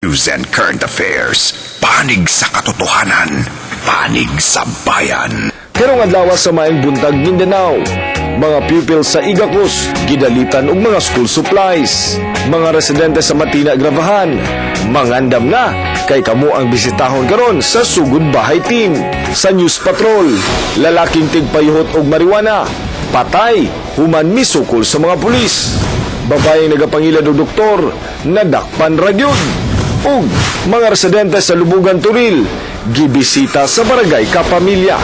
News and current affairs. Panig sa katotohanan. Panig sa bayan. Karong adlaw sa maayong buntag Mindanao. Mga pupils sa Igacos, gidalitan og mga school supplies. Mga residente sa Matina Gravahan, mangandam na kay kamo ang bisitahon karon sa Sugod Bahay Team. Sa News Patrol, lalaking tigpayuhot og marijuana, patay, human misukol sa mga pulis. Babayeng nagapangilad og doktor, nadakpan ragyod. Ug mga residente sa Lubugan Turil, gibisita sa barangay Kapamilya.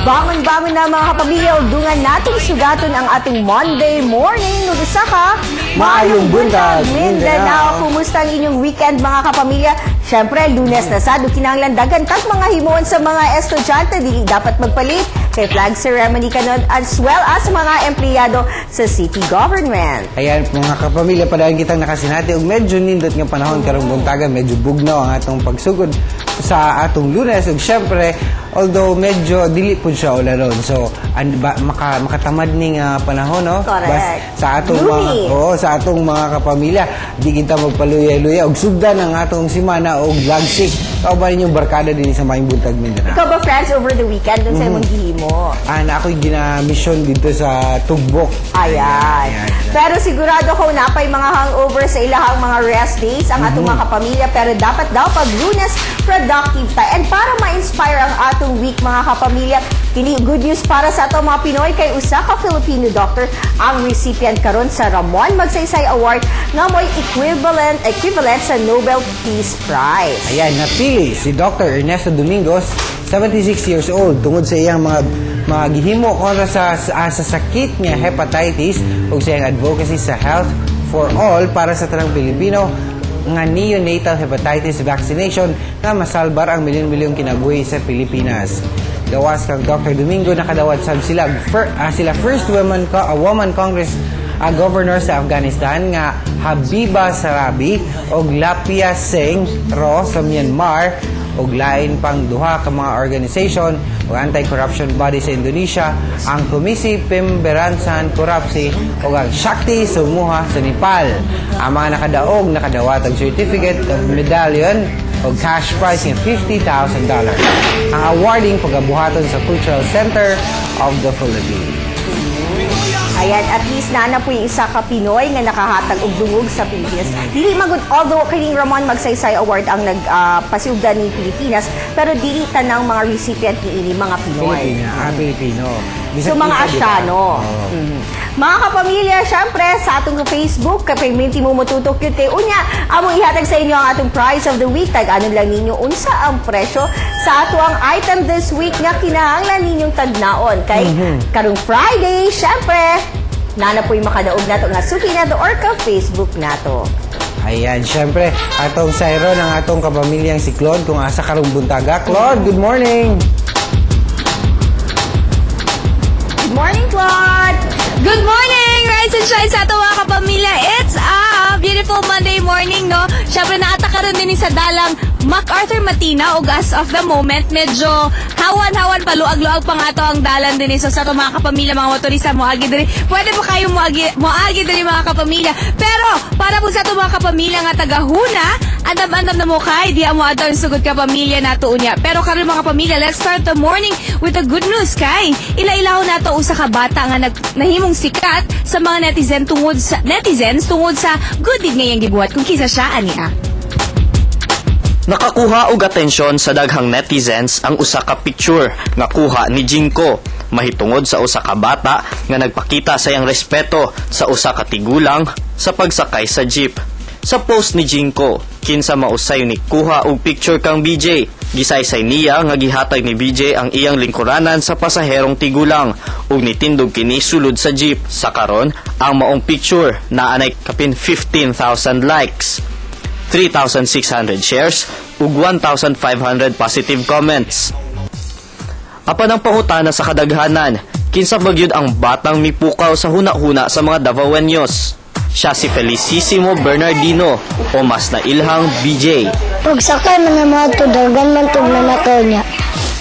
Bangon-bangon na mga kapamilya, ugdungan nating sugaton ang ating Monday morning. Nusa ka, Maayong buntag, Mindanao. Kumusta ang inyong weekend mga kapamilya? Siyempre, Lunes na sad, kinahanglan dagan tag mga himuon sa mga estudyante, dili dapat magpalit kay flag ceremony kanon as well as mga empleyado sa city government. Ayan, mga kapamilya, padaan kitang nakasinati ug medyo nindot nga panahon karong buntagan, medyo bugnaw ang atong pagsugod sa atong Lunes ug syempre although medyo dili pud siya ularon. So makatamad ning panahon, no? Correct. Sa atong sa atong mga kapamilya, di kita magpaluya-luya ug sugdan ang atong semana og lagsik. Kauban ninyong barkada din sa Maayong Buntag Mindanao. Ikaw ba friends over the weekend dun sa imong gihimo? Ako'y gina-mission dito sa Tugbok. Ayan. Pero sigurado ko napay mga hangover sa ilahang mga rest days ang atong mga kapamilya. Pero dapat daw pag Lunes, productive tayo. And para ma-inspire ang atong week mga kapamilya, kini good news para sa atong mga Pinoy kay usa ka Filipino doctor ang recipient karon sa Ramon Magsaysay Award nga mo'y equivalent sa Nobel Peace Prize. Ayan, napili si Dr. Ernesto Domingos, 76 years old, tungod sa iyang mga gihimo kontra sa sakit niya hepatitis ug sa iyang advocacy sa health for all para sa tanang Pilipino nga neonatal hepatitis vaccination nga masalbar ang milyon-milyong kinabuhi sa Pilipinas. Gawas kang Dr. Domingo, nakadawat sila first woman Congress governor sa Afghanistan nga Habiba Sarabi og Lapia Singh Ro sa Myanmar og lain pang duha ka mga organization o anti-corruption body sa Indonesia, ang Komisi Pemberantasan Korupsi o ang Shakti Sumuha sa Nepal. Ang mga nakadawat ang certificate of medallion o cash prize ng $50,000. Ang awarding pagabuhaton sa Cultural Center of the Philippines. Ayan, at least na po yung isa ka Pinoy nga nakahatag og dungog sa Pilipinas. Dili magud, although kining Ramon Magsaysay Award ang nagpasiugdan ni Pilipinas, pero dili tanang mga recipient ni ini mga Pinoy. Pilipino. So mga Asyano. Mga kapamilya, syempre sa atong Facebook, kapag minti mo matutok yun kay unya, among ihatag sa inyo ang atong prize of the week. Tag-anon lang ninyo unsa ang presyo sa ato ang item this week nga kinahanglan ninyong tagnaon. Kay karong Friday, syempre, nana po'y makadaog nato nga suki nato or ka Facebook nato. Ayan, syempre, atong sayro ng atong kapamilyang si Claude kung asa karong buntaga. Claude, good morning! Good morning, Claude! Good morning! Rise and shine sa ato mga kapamilya. It's a beautiful Monday morning, no? Siyempre, naata karon din sa dalang MacArthur Matina ug as of the moment medyo hawan-hawan pa luag-luag pa nga to ang dalan din so sa to mga kapamilya mga motorista moagi diri. Pwede ba kayo moagi diri mga kapamilya? Pero para po sa to mga kapamilya nga tagahuna, andam-andam na mo kay di amo adto sugod ka pamilya nato unya. Pero karon mga kapamilya, let's start the morning with the good news kay ila-ilaw nato usa ka bata nga nahimong sikat sa mga netizens tungod sa good deed nga iyang gibuhat kung kisa siya ania. Nakakuha og atensyon sa daghang netizens ang usa ka picture nga kuha ni Jinko mahitungod sa usa ka bata nga nagpakita sa iyang respeto sa usa ka tigulang sa pagsakay sa jeep. Sa post ni Jinko, kinsa mausay ni kuha og picture kang BJ. Gisaysay niya nga gihatag ni BJ ang iyang lingkuranan sa pasaherong tigulang ug nitindog kini sulod sa jeep. Sa karon, ang maong picture naanay kapin 15,000 likes. 3,600 shares ug 1,500 positive comments. Apan ang pangutana sa kadaghanan, kinsa magyud ang batang mipukaw sa huna-huna sa mga Davaoeños? Siya si Felicissimo Bernardino o mas nailhang BJ. Pagsakay man mga to, dagan man to nanakaw niya.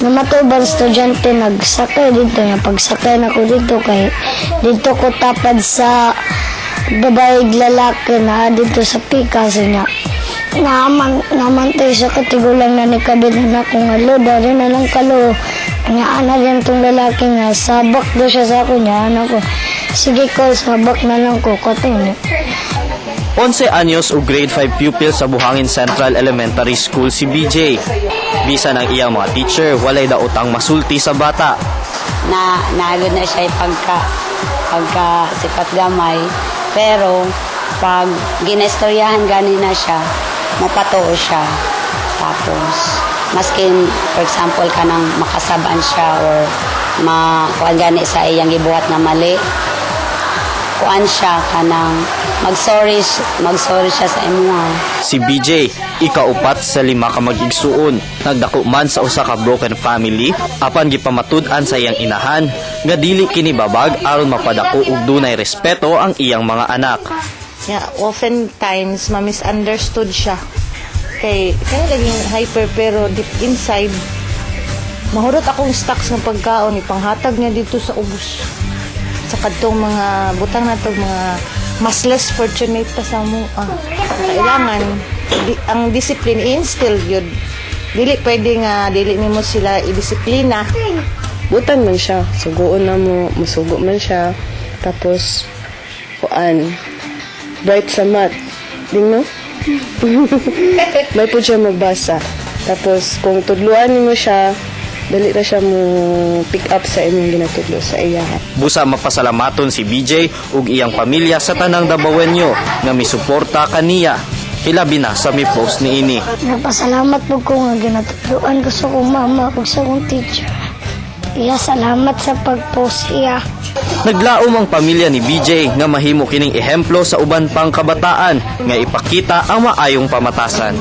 Namatubang estudyante nagsakay dito niya. Pagsakay na ko dito kay dito ko tapad sa babaeng lalaki na dito sa Picasso niya. Naman tayo sa katigulang na nikabilan na kung alo, dari na lang kalo. Nga ana rin itong lalaki nga, sabak daw siya sa ako niya, anak ko. Sige ko, sabak na lang ko, katin. 11 anyos o grade 5 pupil sa Buhangin Central Elementary School si BJ. Bisan ang iyang mga teacher, walay da utang masulti sa bata. Naagod na siya pagka sipat gamay. Pero pag ginestoryahan gani na siya, mapatuo siya. Tapos, maskin, for example, kanang makasabaan siya or kuan gani sa iyang gibuhat na mali, kuan siya kanang mag-sorry siya sa imuha. Si BJ, ikaupat sa 5 ka mag-igsuon. Nagdako man sa usa ka broken family, apan gipamatud-an sa iyang inahan, nga dili kini babag aron mapadako og dunay respeto ang iyang mga anak. Yeah, oftentimes, ma-misunderstood siya. Kaya naging hyper pero deep inside, mahurot akong stocks ng pagkaon, ipanghatag niya dito sa ubos. Sa kadtong mga butang na to, mga mas less fortunate pa sa mo. Kailangan, ang discipline i-instill yun. Dili pwede nga, dili nimo sila i-disiplina. Butan man siya, sugoon na mo, musugo man siya. Tapos, bright sa math. Ding no? May po siya magbasa. Tapos, kung tudluan mo siya, dali na siya mo pick up sa inyong ginatudlo sa iya. Busa mapasalamaton si BJ ug iyang pamilya sa tanang Davaoeño nga misuporta kaniya. Hilabi na sa mi post ni ini. Nagpasalamat po ko nga ginatudluan ko sa kong mama o sa kong teacher. Iya, salamat sa pag-post iya. Naglaom ang pamilya ni BJ nga mahimo kining ehemplo sa uban pang kabataan nga ipakita ang maayong pamatasan.